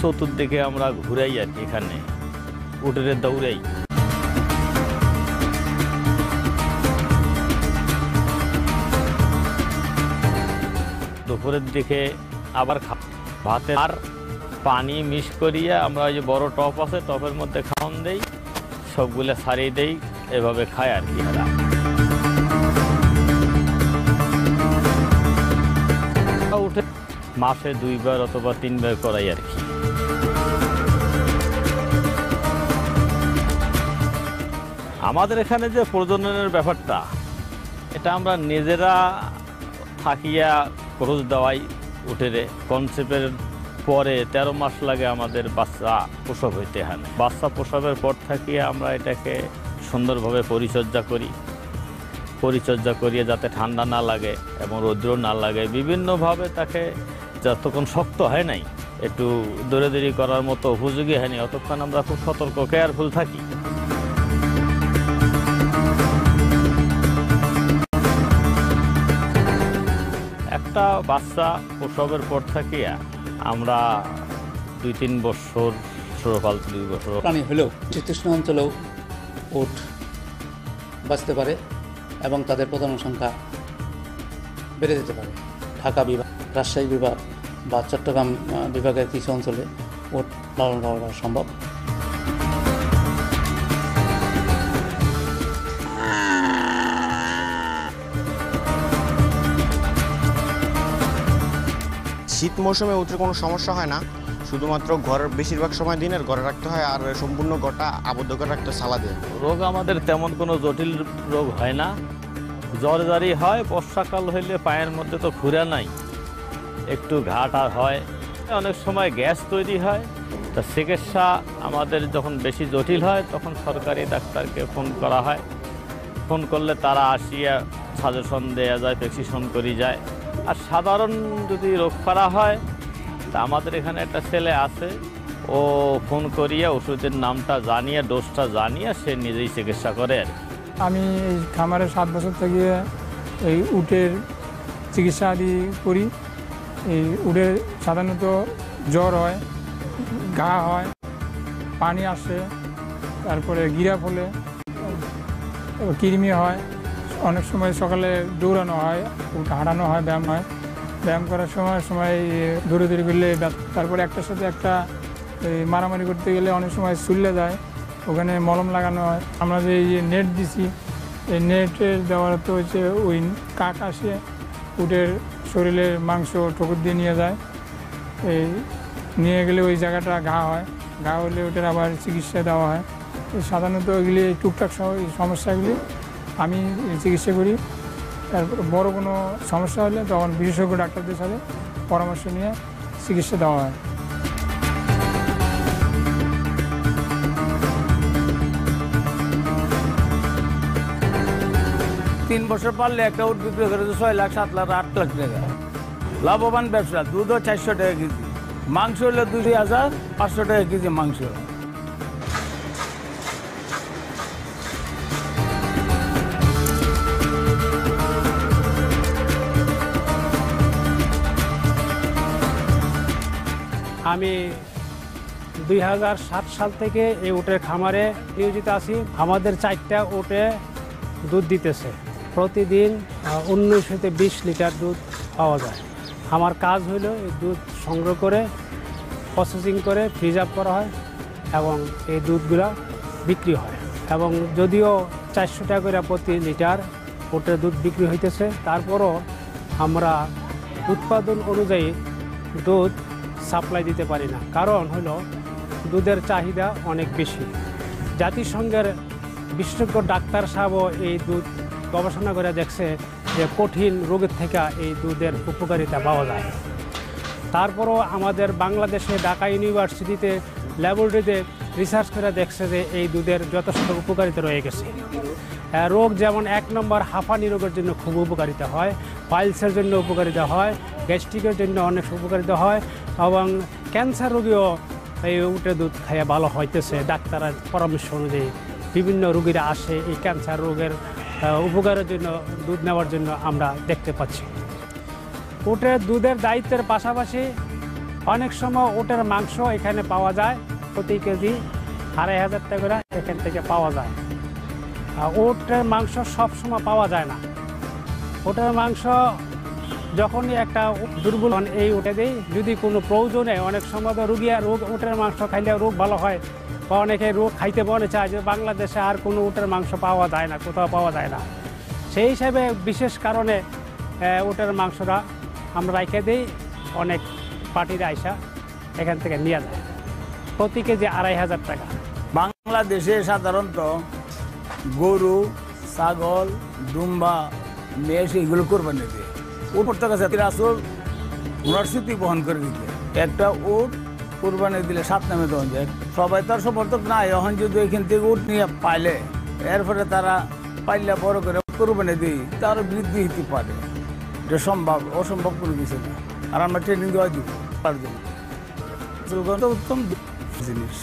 চতুর্দিকে আমরা ঘুরাই আর কি, এখানে উটের দৌড়াই। দুপুরের দিকে আবার ভাতে আর পানি মিক্স করিয়ে আমরা ওই যে বড় টপ আছে, টপের মধ্যে খাওয়ান দেই, সবগুলো ছাড়িয়ে দেই, এভাবে খায় আর কি। উঠে মাসে 2 বার অথবা 3 বার করাই আর কি। আমাদের এখানে যে প্রজননের ব্যাপারটা, এটা আমরা নিজেরা থাকিয়া খরচ দেওয়াই উঠেরে। কনসেপ্টের পরে 13 মাস লাগে আমাদের বাচ্চা প্রসব হইতে হয়। বাচ্চা প্রসবের পর থাকিয়ে আমরা এটাকে সুন্দরভাবে পরিচর্যা করিয়ে যাতে ঠান্ডা না লাগে এবং রৌদ্র না লাগে, বিভিন্নভাবে তাকে যতক্ষণ শক্ত হয় নাই, একটু দৌড়াদৌড়ি করার মতো উপযোগী হয়নি, অতক্ষণ আমরা খুব সতর্ক কেয়ারফুল থাকি। একটা বাচ্চা প্রসবের পর থাকিয়া আমরা 2-3 বছর, 2 বছর প্রাণী হলেও শীতোষ্ণ অঞ্চলেও উট বাঁচতে পারে এবং তাদের প্রজনন সংখ্যা বেড়ে যেতে পারে। ঢাকা বিভাগ, রাজশাহী বিভাগ বা চট্টগ্রাম বিভাগের কিছু অঞ্চলে উট লালন পালন করা সম্ভব। শীত মৌসুমে উটের কোনো সমস্যা হয় না, শুধুমাত্র ঘরের বেশিরভাগ সময় দিনের ঘরে রাখতে হয়, আর সম্পূর্ণ ঘরটা আবদ্ধ করে রাখতে সালা দেয়। রোগ আমাদের তেমন কোনো জটিল রোগ হয় না। জ্বর জারি হয়, বর্ষাকাল হইলে পায়ের মধ্যে তো খুরা নাই, একটু ঘাটা হয়, অনেক সময় গ্যাস তৈরি হয়। তা চিকিৎসা আমাদের যখন বেশি জটিল হয় তখন সরকারি ডাক্তারকে ফোন করা হয়। ফোন করলে তারা আসিয়া সাজেশন দেওয়া যায়, প্রেসক্রিপশন করি যায়। আর সাধারণ যদি রোগ করা হয়, তা আমাদের এখানে একটা ছেলে আছে, ও ফোন করিয়া ওষুধের নামটা জানিয়ে, ডোজটা জানিয়ে সে নিজেই চিকিৎসা করে আর কি। আমি এই খামারে 7 বছর থেকে এই উটের চিকিৎসা আদি করি। এই উটের সাধারণত জ্বর হয়, ঘা হয়, পানি আসে, তারপরে গিরা ফলে, কৃমি হয়, অনেক সময় সকালে দৌড়ানো হয়, হাঁটানো হয়, ব্যায়াম হয়। ব্যায়াম করার সময় দৌড়াদৌড়ি করলে, তারপরে একটার সাথে একটা মারামারি করতে গেলে অনেক সময় চুল্লে যায়, ওখানে মলম লাগানো হয়। আমরা যে নেট দিছি, এই নেটের দেওয়ার তো হচ্ছে ওই কাক আসে উটের শরীরের মাংস ঠোকর দিয়ে নিয়ে যায়। এই নিয়ে গেলে ওই জায়গাটা ঘা হয়, ঘা হলে ওটার আবার চিকিৎসা দেওয়া হয়। সাধারণত ওইগুলি টুকটাক সমস্যাগুলি আমি চিকিৎসা করি। তারপর বড় কোনো সমস্যা হলে তখন বিশেষজ্ঞ ডাক্তারদের সাথে পরামর্শ নিয়ে চিকিৎসা দেওয়া হয়। তিন বছর পারলে একটা উট বিক্রি করে 6 লাখ, 7 লাখ, 8 লাখ টাকা লাভবান ব্যবসা। দুধও 400 টাকা কেজি, মাংস হলে 2500 টাকা কেজি মাংস। আমি 2007 সাল থেকে এই উটের খামারে নিয়োজিত আছি। আমাদের 4টা উটে দুধ দিতেছে, প্রতিদিন 19 থেকে 20 লিটার দুধ পাওয়া যায়। আমার কাজ হলো এই দুধ সংগ্রহ করে প্রসেসিং করে ফ্রিজ আপ করা হয় এবং এই দুধগুলা বিক্রি হয়। এবং যদিও 400 টাকা করে প্রতি লিটার উটের দুধ বিক্রি হইতেছে, তারপরও আমরা উৎপাদন অনুযায়ী দুধ সাপ্লাই দিতে পারি না। কারণ হলো দুধের চাহিদা অনেক বেশি। জাতিসংঘের বিশেষজ্ঞ ডাক্তার সাহেবও এই দুধ গবেষণা করে দেখছে যে কঠিন রোগের থেকে এই দুধের উপকারিতা পাওয়া যায়। তারপরও আমাদের বাংলাদেশে ঢাকা ইউনিভার্সিটিতে ল্যাবরেটরিতে রিসার্চ করে দেখছে যে এই দুধের যথেষ্ট উপকারিতা রয়ে গেছে। রোগ যেমন 1 নম্বর হাঁপানি রোগের জন্য খুব উপকারিতা হয়, পাইলসের জন্য উপকারিতা হয়, গ্যাস্ট্রিকের জন্য অনেক উপকারিতা হয় এবং ক্যান্সার রোগীও এই উটের দুধ খাইয়ে ভালো হইতেছে। ডাক্তারের পরামর্শ অনুযায়ী বিভিন্ন রোগীরা আসে এই ক্যান্সার রোগের উপকারের জন্য দুধ নেওয়ার জন্য আমরা দেখতে পাচ্ছি। উটের দুধের দায়িত্বের পাশাপাশি অনেক সময় উটের মাংস এখানে পাওয়া যায় প্রতি কেজি 2500 টাকা করে এখান থেকে পাওয়া যায়। আর উটের মাংস সব সময় পাওয়া যায় না। উটের মাংস যখনই একটা দুর্বল এই উঠে দেয়, যদি কোনো প্রয়োজনে অনেক সময় তো রোগ উটের মাংস খাইলে রোগ ভালো হয়, বা অনেকে রোগ খাইতে মনে চায় যে বাংলাদেশে আর কোনো উটের মাংস পাওয়া যায় না, কোথাও পাওয়া যায় না। সেই হিসাবে বিশেষ কারণে উটের মাংসটা আমরা রেখে দিই, অনেক পার্টিরা আইসা এখান থেকে নিয়ে যায়। প্রতি কেজি 2500 টাকা। বাংলাদেশে সাধারণত গরু, ছাগল, দুম্বা, মেষ এগুলো কোরবানি দিয়ে উপর থেকে রাসূল ওনার স্মৃতি বহন করে দিতে একটা উট কোরবানি দিলে 7 নামে দেওয়া যায়। সবাই তার সমর্থক নাই, এখন যদি এখান থেকে উট নিয়ে পাইলে এরপরে তারা পাইলে বড় করে কোরবানি দিই, তার বৃদ্ধি হতে পারে। এটা সম্ভব, অসম্ভব করে দিচ্ছে না। আর আমরা ট্রেনিং দেওয়া দিব পারব। উত্তম জিনিস।